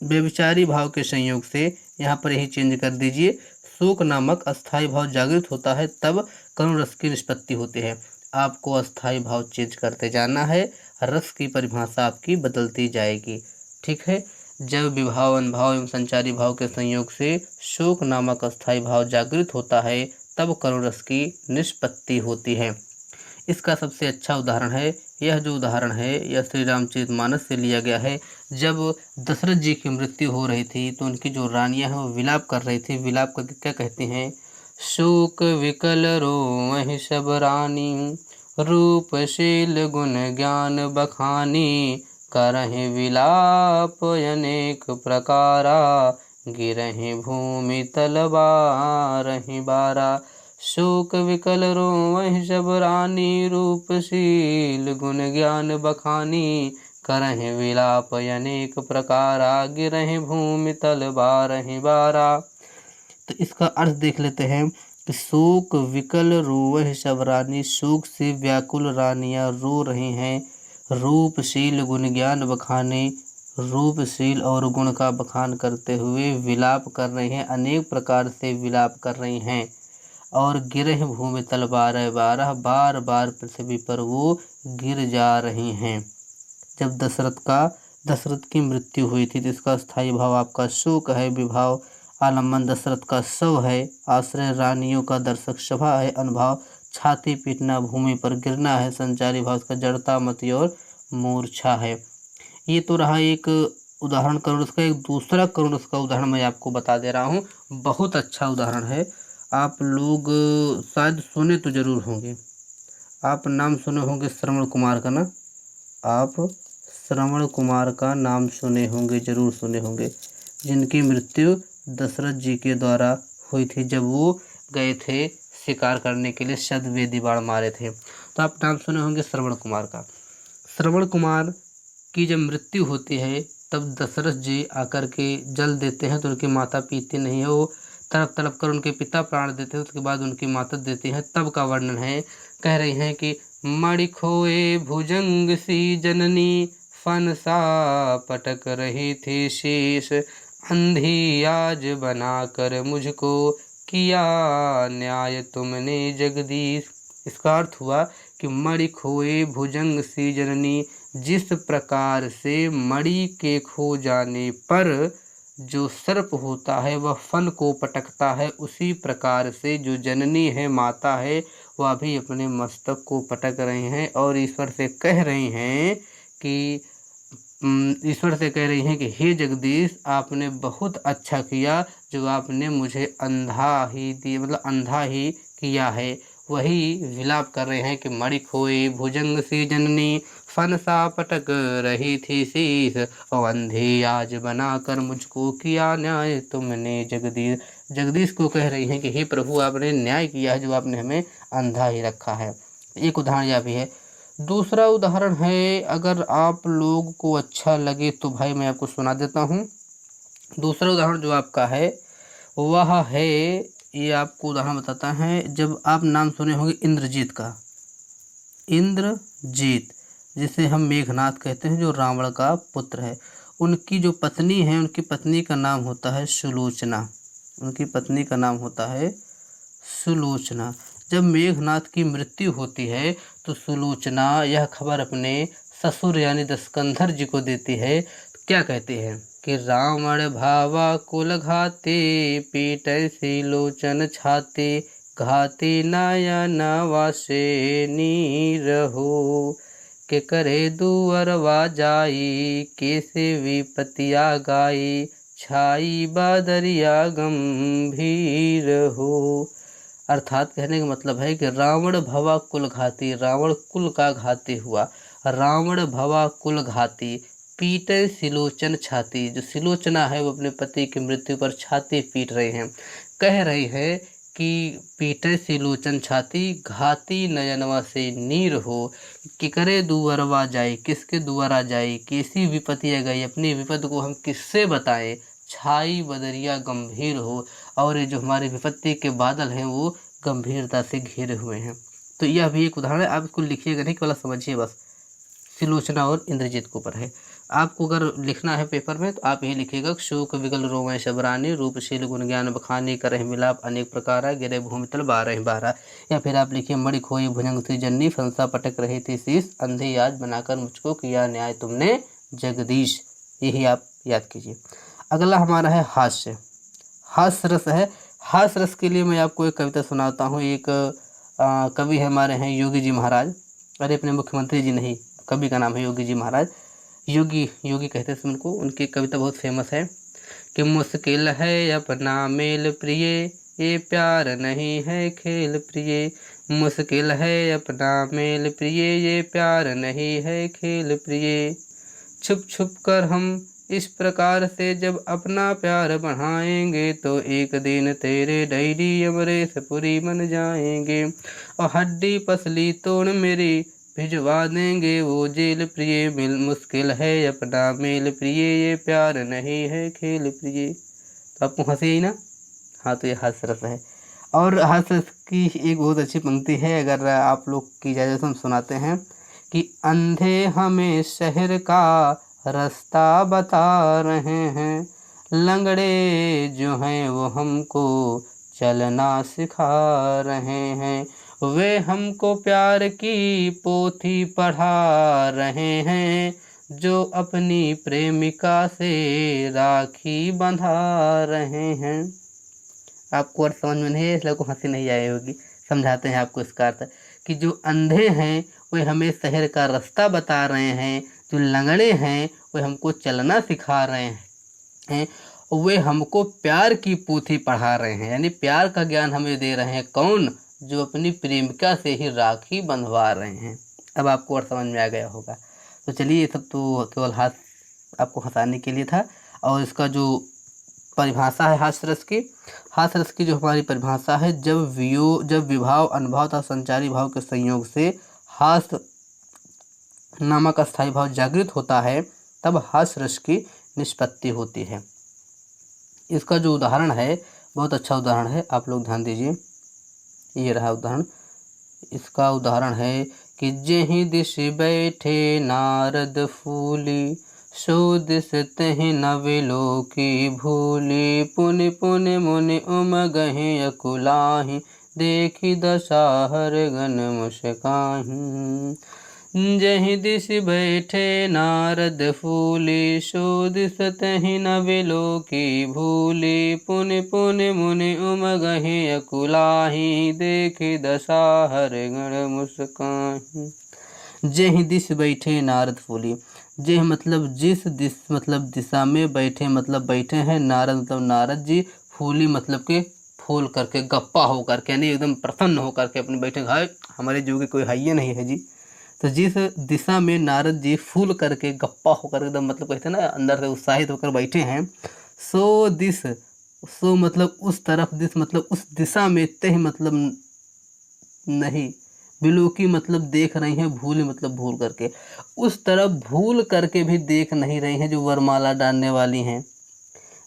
व्यभिचारी भाव के संयोग से, यहाँ पर यही चेंज कर दीजिए, शोक नामक अस्थाई भाव जागृत होता है, तब करुण रस की निष्पत्ति होती है। आपको अस्थाई भाव चेंज करते जाना है, रस की परिभाषा आपकी बदलती जाएगी। ठीक है। जब विभाव अनुभाव एवं संचारी भाव के संयोग से शोक नामक अस्थाई भाव जागृत होता है, तब करुण रस की निष्पत्ति होती है। इसका सबसे अच्छा उदाहरण है, यह जो उदाहरण है यह श्री रामचरितमानस से लिया गया है। जब दशरथ जी की मृत्यु हो रही थी तो उनकी जो रानियां हैं वो विलाप कर रही थी। विलाप करके क्या कहती हैं? शोक विकल रोवहि सब रानी, रूपशील गुण ज्ञान बखानी, करहि विलाप अनेक प्रकारा, गिरहि भूमि तल बारहि बारा। शोक विकल रोवहि सब रानी, रूपशील गुण ज्ञान बखानी, करहि विलाप अनेक प्रकारा, गिरहि भूमि तल बारहि बारा। तो इसका अर्थ देख लेते हैं कि शोक विकल रोवहि सब रानी, शोक से व्याकुल रानियां रो रही हैं। रूपशील गुण ज्ञान बखाने, रूपशील और गुण का बखान करते हुए विलाप कर रही हैं, अनेक प्रकार से विलाप कर रही हैं। और गिरह भूमि तल बारह बारह, बार बार पृथ्वी पर वो गिर जा रही हैं। जब दशरथ की मृत्यु हुई थी तो इसका स्थायी भाव आपका शोक है, विभाव आलम्बन दशरथ का शव है, आश्रय रानियों का दर्शक सभा है, अनुभाव छाती पीटना भूमि पर गिरना है, संचारी भाव का जड़ता मति और मूर्छा है। ये तो रहा एक उदाहरण करुण रस का। एक दूसरा करुण रस का उदाहरण मैं आपको बता दे रहा हूँ, बहुत अच्छा उदाहरण है। आप लोग शायद सुने तो जरूर होंगे, आप नाम सुने होंगे श्रवण कुमार का ना, आप श्रवण कुमार का नाम सुने होंगे, जरूर सुने होंगे, जिनकी मृत्यु दशरथ जी के द्वारा हुई थी जब वो गए थे शिकार करने के लिए शतवेदी बाण मारे थे। तो आप नाम सुने होंगे श्रवण कुमार का। श्रवण कुमार की जब मृत्यु होती है तब दशरथ जी आकर के जल देते हैं, तो उनकी माता पीती नहीं है, वो तड़प तड़प कर उनके पिता प्राण देते हैं, उसके बाद उनकी माता देती है। तब का वर्णन है, कह रही हैं कि मणि खोए भुजंग सी जननी, फन सा पटक रही थी शीश, अंधी आज बना कर मुझको किया न्याय तुमने जगदीश। इसका अर्थ हुआ कि मणि खोए भुजंग सी जननी, जिस प्रकार से मणि के खो जाने पर जो सर्प होता है वह फन को पटकता है, उसी प्रकार से जो जननी है, माता है, वह भी अपने मस्तक को पटक रही हैं और ईश्वर से कह रही हैं कि हे जगदीश, आपने बहुत अच्छा किया जो आपने मुझे अंधा ही दिया, मतलब अंधा ही किया है। वही विलाप कर रहे हैं कि मणि खोए भुजंग सी जननी, फन सा पटक रही थी शीश, और अंधे आज बनाकर मुझको किया न्याय तुमने जगदीश। जगदीश को कह रही हैं कि हे प्रभु, आपने न्याय किया है जो आपने हमें अंधा ही रखा है। एक उदाहरण यह भी है। दूसरा उदाहरण है, अगर आप लोग को अच्छा लगे तो भाई मैं आपको सुना देता हूँ। दूसरा उदाहरण जो आपका है वह है, ये आपको उदाहरण बताता है, जब आप नाम सुने होंगे इंद्रजीत का। इंद्रजीत जिसे हम मेघनाथ कहते हैं, जो रावण का पुत्र है, उनकी जो पत्नी है, उनकी पत्नी का नाम होता है सुलोचना। उनकी पत्नी का नाम होता है सुलोचना। जब मेघनाथ की मृत्यु होती है तो सुलोचना यह खबर अपने ससुर यानी दशकंधर जी को देती है। क्या कहते हैं कि रावण भावा कुल घाते, पीटै सिलोचन छाते, घाते नयन वासे नीरहो, के करे दुअरवा जाई, कैसे विपतिया गाई, छाई बादरिया गंभीर हो। अर्थात कहने का मतलब है कि रावण भवा कुल घाती, रावण कुल का घाती हुआ। रावण भवा कुल घाती, पीटे सिलोचन छाती, जो सिलोचना है वो अपने पति की मृत्यु पर छाती पीट रहे हैं। कह रही है कि पीटे सिलोचन छाती, घाती नयनवा से नीर हो, कि करे दुअरवा जाए, किसके दुआरा जाए, कैसी विपत्ति आ गई, अपनी विपत्ति को हम किससे बताएं, छाई बदरिया गंभीर हो, और ये जो हमारी विपत्ति के बादल हैं वो गंभीरता से घिरे हुए हैं। तो यह भी एक उदाहरण है। आप इसको लिखिएगा नहीं, केवल समझिए बस। सिलोचना और इंद्रजीत के ऊपर है। आपको अगर लिखना है पेपर में तो आप यही लिखिएगा, शोक विगल रोमय शबरानी, रूपशील गुण ज्ञान बखानी, करह मिलाप अनेक प्रकारा, गिरे भूमि तल 12 या फिर आप लिखिए मणि खोई भुजंग सी जननी, फंसा पटक रही थी शीश, अंधी आज बनाकर मुझको किया न्याय तुमने जगदीश। यही आप याद कीजिए। अगला हमारा है हास्य। हास्य रस है। हास्य रस के लिए मैं आपको एक कविता सुनाता हूँ। एक कवि है हमारे हैं योगी जी महाराज। अरे अपने मुख्यमंत्री जी नहीं, कवि का नाम है योगी जी महाराज। योगी कहते थे उनको। उनकी कविता बहुत फेमस है कि मुश्किल है अपना मेल प्रिय, ये प्यार नहीं है खेल प्रिय, मुश्किल है अपना मेल प्रिय, ये प्यार नहीं है खेल प्रिय, छुप छुप कर हम इस प्रकार से जब अपना प्यार बढ़ाएंगे, तो एक दिन तेरे डायरी अमरेशपुरी बन जाएंगे, और हड्डी पसली तोड़ मेरी भिजवा देंगे वो जेल प्रिय, मिल मुश्किल है अपना मेल प्रिय, ये प्यार नहीं है खेल प्रिय। तो आपको हंसी आई ना? हाँ, तो ये हास्य रस है। और हास्य रस की एक बहुत अच्छी पंक्ति है, अगर आप लोग की इजाज़त हम सुनाते हैं कि अंधे हमें शहर का रास्ता बता रहे हैं, लंगड़े जो हैं वो हमको चलना सिखा रहे हैं, वे हमको प्यार की पोथी पढ़ा रहे हैं, जो अपनी प्रेमिका से राखी बंधा रहे हैं। आपको अर्थ समझ में नहीं है इसलिए आपको हंसी नहीं आई होगी। समझाते हैं आपको इसका अर्थ कि जो अंधे हैं वे हमें शहर का रास्ता बता रहे हैं, जो लंगड़े हैं वे हमको चलना सिखा रहे हैं, वे हमको प्यार की पोथी पढ़ा रहे हैं, यानी प्यार का ज्ञान हमें दे रहे हैं। कौन? जो अपनी प्रेमिका से ही राखी बंधवा रहे हैं। अब आपको और समझ में आ गया होगा। तो चलिए, ये सब तो केवल आपको हंसाने के लिए था। और इसका जो परिभाषा है हास्य रस की। हास्य रस की जो हमारी परिभाषा है, जब विभाव, अनुभाव तथा संचारी भाव के संयोग से हास्य नामक अस्थायी भाव जागृत होता है, तब हास्य रस की निष्पत्ति होती है। इसका जो उदाहरण है, बहुत अच्छा उदाहरण है, आप लोग ध्यान दीजिए। ये रहा उदाहरण। इसका उदाहरण है कि जेहि दिश बैठे नारद फूली, सो दिस तेहि नविलो की भूली, पुनि पुनि मुनि उमगहि अकुलाहि, देखी दशा हर गन मुस्काहि। जेहि दिश बैठे नारद फूली, सो दिस तेहि नविलो की भूली, पुनि पुनि मुनि उमगहि अकुलाहि, देखी दशा हर गण मुस्काहि। जेहि दिश बैठे नारद फूली, जेह मतलब जिस दिश, मतलब दिशा में, बैठे मतलब बैठे हैं, नारद मतलब नारद जी, फूली मतलब के फूल करके, गप्पा हो करके, यानी एकदम प्रसन्न हो करके अपने बैठे, हाय हमारे जो कि कोई है ही नहीं है जी। तो जिस दिशा में नारद जी फूल करके, गप्पा होकर एकदम, मतलब कहते हैं ना अंदर से उत्साहित होकर बैठे हैं, सो दिस, सो मतलब उस तरफ, दिस मतलब उस दिशा में, तह मतलब नहीं, बिलोकी मतलब देख रही हैं, भूल मतलब भूल करके, उस तरफ भूल करके भी देख नहीं रही हैं जो वरमाला डालने वाली हैं।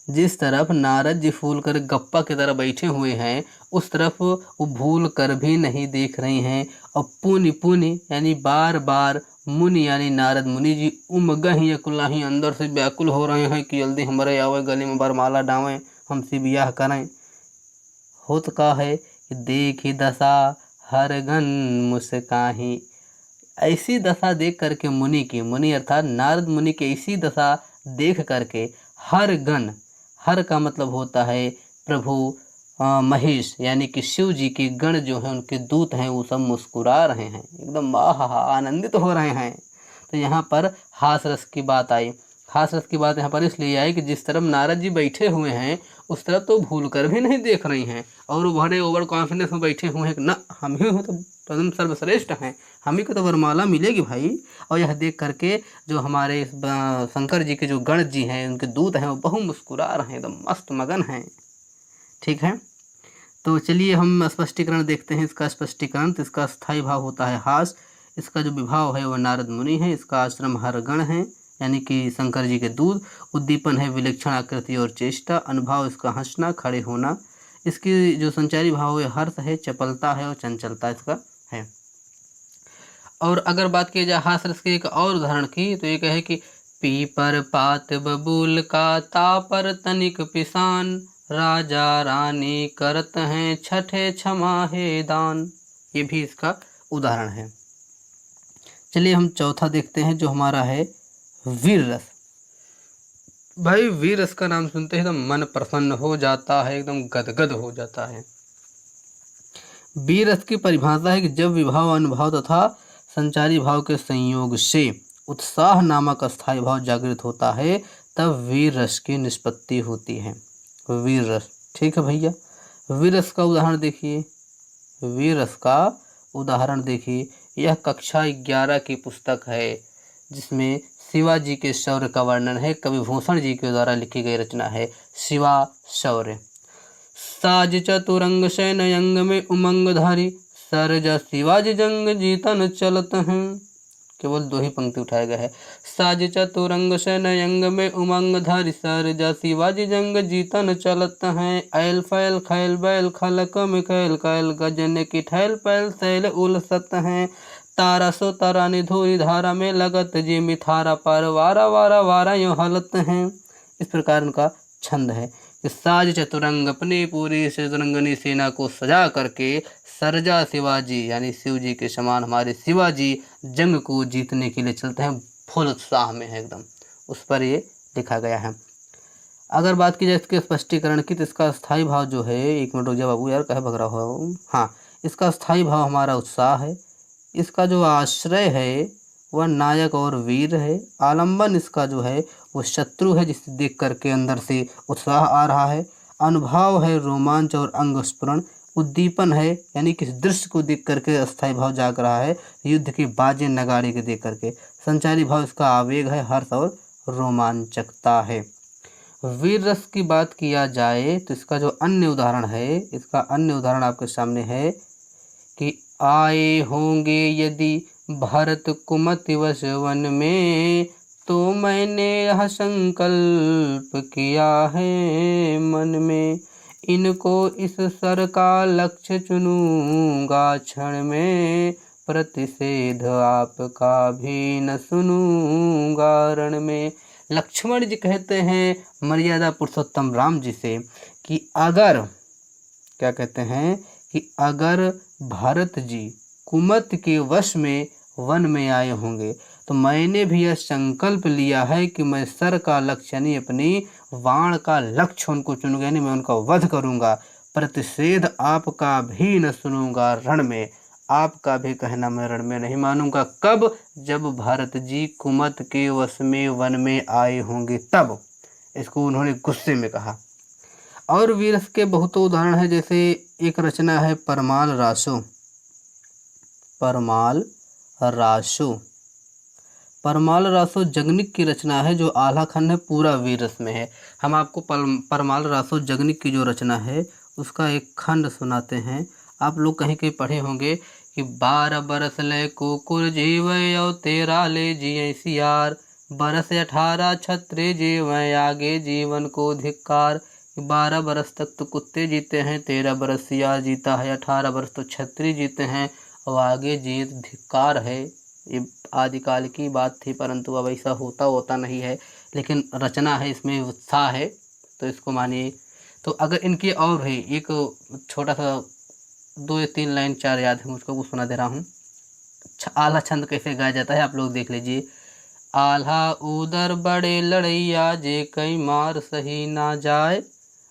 जिस तरफ नारद जी फूल कर गप्पा की तरह बैठे हुए हैं, उस तरफ वो भूल कर भी नहीं देख रही हैं। और पुनि पुनि यानी बार बार, मुनि यानी नारद मुनि जी, उमगहि अकुलाहि अंदर से व्याकुल हो रहे हैं कि जल्दी हमारे आवे, गले में वरमाला डावें, हमसे ब्याह करें। होत का है कि देखी दशा हर गन मुस्काहि, ऐसी दशा देख करके मुनि की, मुनि अर्थात नारद मुनि की ऐसी दशा देख करके, हर गण, हर का मतलब होता है प्रभु महेश, यानी कि शिव जी के गण जो हैं, उनके दूत हैं, वो सब मुस्कुरा रहे हैं, एकदम आहा आनंदित हो रहे हैं। तो यहाँ पर हास रस की बात आई। हास रस की बात यहाँ पर इसलिए आई कि जिस तरफ नारद जी बैठे हुए हैं, उस तरफ तो भूल कर भी नहीं देख रही हैं, और वो बड़े ओवर कॉन्फिडेंस में बैठे हुए हैं कि ना हम ही हो तो एकदम सर्वश्रेष्ठ हैं, हम ही को तो वरमाला मिलेगी भाई। और यह देख करके जो हमारे शंकर जी के जो गण जी हैं, उनके दूत हैं, वो बहु मुस्कुरा रहे हैं, एकदम मस्त मगन हैं। ठीक है, तो चलिए हम स्पष्टीकरण देखते हैं। इसका स्पष्टीकरण, तो इसका स्थायी भाव होता है हास, इसका जो विभाव है वह नारद मुनि है, इसका आश्रम हर गण है यानी कि शंकर जी के दूत, उद्दीपन है विलक्षण आकृति और चेष्टा, अनुभाव इसका हंसना, खड़े होना, इसकी जो संचारी भाव है हर्ष है, चपलता है और चंचलता इसका है। और अगर बात की जाए हास रस के एक और उदाहरण की, तो एक है कि पीपर पात बबूल का, तापर तनिक पिसान, राजा रानी करत हैं छठे क्षमा है दान। ये भी इसका उदाहरण है। चलिए हम चौथा देखते हैं, जो हमारा है वीर रस। भाई वीर रस का नाम सुनते ही एकदम मन प्रसन्न हो जाता है, एकदम गदगद हो जाता है। वीर रस की परिभाषा है कि जब विभाव, अनुभाव तथा संचारी भाव के संयोग से उत्साह नामक अस्थायी भाव जागृत होता है, तब वीर रस की निष्पत्ति होती है। वीर रस, ठीक है भैया। वीर रस का उदाहरण देखिए, वीर रस का उदाहरण देखिए। यह कक्षा 11 की पुस्तक है, जिसमें शिवाजी के शौर्य का वर्णन है। कवि भूषण जी के द्वारा लिखी गई रचना है शिवा शौर्य। साज चतुरंग सैन यंग में उमंग धारी, सरजा शिवाजी जंग जीतन चलत हैं। केवल 2 ही पंक्ति उठाया गया है। साज चतुरंग सैन यंग में उमंग धारी, सरजा शिवाजी जंग जीतन चलत हैं। ऐल फैल खैल बैल खलक में खैल कैल, गजन की ठैल पैल सैल उलसत हैं। तारा सो तारा निधुरी धारा में लगत, जी मिथारा पर वारा वारा वारा यूं हलत हैं। इस प्रकार उनका छंद है कि साज चतुरंग, अपनी पूरी चतुरंगनी सेना को सजा करके, सरजा शिवाजी यानी शिव जी के समान हमारे शिवाजी जंग को जीतने के लिए चलते हैं, फुल उत्साह में है एकदम। उस पर ये लिखा गया है। अगर बात की जाए इसके स्पष्टीकरण की, तो इसका स्थायी भाव जो है, 1 मिनट रुक जा बाबू यार, कहे भग रहा हो। हाँ, इसका स्थायी भाव हमारा उत्साह है। इसका जो आश्रय है वह नायक और वीर है। आलंबन इसका जो है वो शत्रु है, जिसे देख करके अंदर से उत्साह आ रहा है। अनुभाव है रोमांच और अंग स्फुरण। उद्दीपन है यानी किस दृश्य को देख करके अस्थायी भाव जाग रहा है, युद्ध के बाजे नगाड़े के देख करके। संचारी भाव इसका आवेग है, हर्ष और रोमांचकता है। वीर रस की बात किया जाए तो इसका जो अन्य उदाहरण है, इसका अन्य उदाहरण आपके सामने है कि आए होंगे यदि भरत कुमति वश वन में, तो मैंने यह संकल्प किया है मन में। इनको इस सर का लक्ष्य चुनूंगा क्षण में, प्रतिषेध आपका भी न सुनूंगा रण में। लक्ष्मण जी कहते हैं मर्यादा पुरुषोत्तम राम जी से कि अगर, क्या कहते हैं कि अगर भरत जी कुमत के वश में वन में आए होंगे तो मैंने भी यह संकल्प लिया है कि मैं सर का लक्ष्य यानी अपनी बाण का लक्ष्य उनको चुनूंगा, यानी मैं उनका वध करूंगा। प्रतिषेध आपका भी न सुनूंगा रण में, आपका भी कहना मैं रण में नहीं मानूंगा। कब? जब भारत जी कुमत के वश में वन में आए होंगे तब। इसको उन्होंने गुस्से में कहा। और वीर रस के बहुत उदाहरण है, जैसे एक रचना है परमाल रासो। परमाल रासो, परमाल रासो जगनिक की रचना है, जो आल्हा खंड है पूरा वीर रस में है। हम आपको परमाल रासो जगनिक की जो रचना है उसका एक खंड सुनाते हैं। आप लोग कहीं कहीं पढ़े होंगे कि 12 बरस ले कुकुर जीवय और 13 ले जिय सियार, बरस 18 छत्रे जीवय आगे जीवन को धिक्कार। 12 बरस तक तो कुत्ते जीते हैं, 13 बरस सियार जीता है, 18 बरस तो छत्री जीते हैं और आगे जीत धिक्कार है। ये आदिकाल की बात थी, परंतु अब ऐसा होता नहीं है, लेकिन रचना है, इसमें उत्साह है तो इसको मानिए। तो अगर इनकी और है एक छोटा सा 2 या 3 लाइन 4 याद है मुझको, वो सुना दे रहा हूँ। आल्हा छंद कैसे गाया जाता है आप लोग देख लीजिए। आल्हा उदर बड़े लड़ैया जे कई मार सही ना जाए।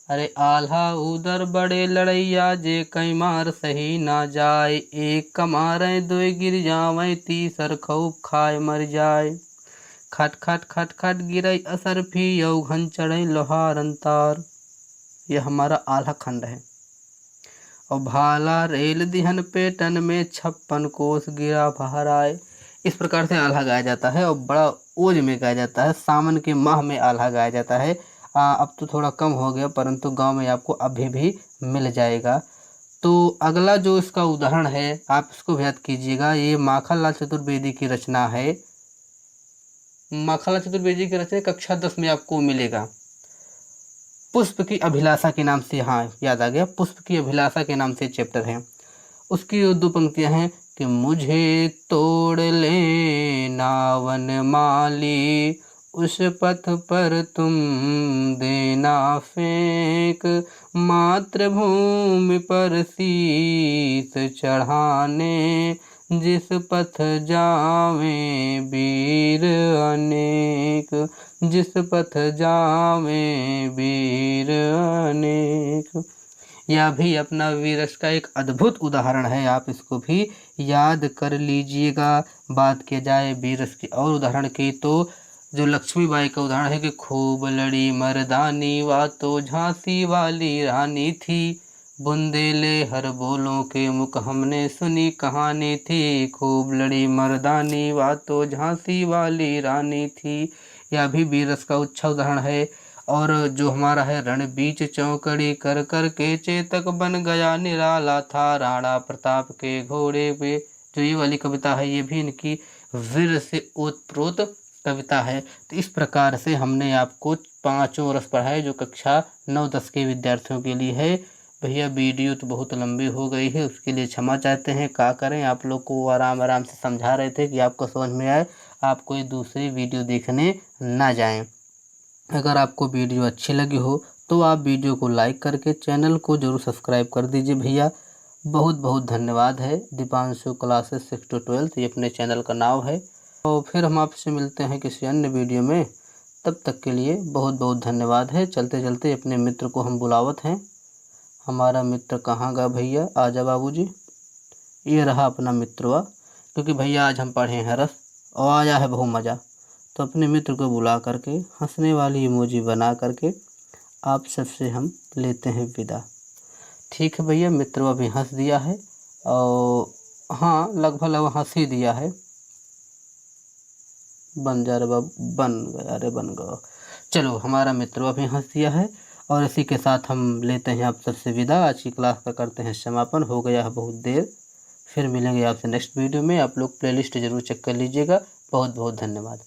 अरे आल्हा उदर बड़े लड़ैया जे कई मार सही ना जाए, एक कमारे 2 गिर जावे तीसर खूब खाए मर जाए। खट खट खट खट गिरई असर फी यौ घन चढ़ई लोहार अंतार। यह हमारा आल्हा खंड है। और भाला रेल दिहन पेटन में 56 कोस गिरा बहराए। इस प्रकार से आल्हा गाया जाता है और बड़ा ओज में गाया जाता है। सावन के माह में आल्हा गाया जाता है। अब तो थोड़ा कम हो गया, परंतु गांव में आपको अभी भी मिल जाएगा। तो अगला जो इसका उदाहरण है आप इसको भी याद कीजिएगा। ये माखनलाल चतुर्वेदी की रचना है। माखनलाल चतुर्वेदी की रचना कक्षा 10 में आपको मिलेगा। पुष्प की अभिलाषा के नाम से, हाँ याद आ गया, पुष्प की अभिलाषा के नाम से चैप्टर है। उसकी 2 पंक्तियां हैं कि मुझे तोड़ ले नावन माली, उस पथ पर तुम देना फेंक, मातृभूमि पर शीस चढ़ाने, जिस पथ जावे वीर अनेक, जिस पथ जावे वीर अनेक। यह भी अपना वीरस का एक अद्भुत उदाहरण है, आप इसको भी याद कर लीजिएगा। बात किया जाए वीरस की और उदाहरण की तो जो लक्ष्मीबाई का उदाहरण है कि खूब लड़ी मर्दानी वा तो झांसी वाली रानी थी, बुंदेले हर बोलों के मुख हमने सुनी कहानी थी, खूब लड़ी मर्दानी वा तो झांसी वाली रानी थी। यह भी वीरस का अच्छा उदाहरण है। और जो हमारा है रण बीच चौकड़ी कर कर के चेतक बन गया निराला था, राणा प्रताप के घोड़े पे। जो ये वाली कविता है ये भी इनकी वीर से ओतप्रोत कविता है। तो इस प्रकार से हमने आपको 5 रस पढ़ाए जो कक्षा 9-10 के विद्यार्थियों के लिए है। भैया वीडियो तो बहुत लंबी हो गई है, उसके लिए क्षमा चाहते हैं। क्या करें, आप लोग को आराम आराम से समझा रहे थे कि आपको समझ में आए, आप कोई दूसरी वीडियो देखने ना जाएं। अगर आपको वीडियो अच्छी लगी हो तो आप वीडियो को लाइक करके चैनल को जरूर सब्सक्राइब कर दीजिए भैया। बहुत बहुत धन्यवाद है। दीपांशु क्लासेस 6 to 12 ये अपने चैनल का नाम है। तो फिर हम आपसे मिलते हैं किसी अन्य वीडियो में, तब तक के लिए बहुत बहुत धन्यवाद है। चलते चलते अपने मित्र को हम बुलावत हैं। हमारा मित्र कहाँ गया भैया? आजा बाबूजी। ये रहा अपना मित्रवा, क्योंकि भैया आज हम पढ़े हैं रस और आया है बहुत मज़ा। तो अपने मित्र को बुला करके हंसने वाली इमोजी बना करके आप सबसे हम लेते हैं विदा। ठीक है भैया, मित्रवा भी हंस दिया है और हाँ लगभग हंस ही दिया है। बन जा रे बाबू, बन गया रे, बन गया। चलो हमारा मित्र अभी हंस दिया है और इसी के साथ हम लेते हैं आप सबसे विदा। आज की क्लास का करते हैं समापन, हो गया है बहुत देर। फिर मिलेंगे आपसे नेक्स्ट वीडियो में। आप लोग प्लेलिस्ट ज़रूर चेक कर लीजिएगा। बहुत बहुत धन्यवाद।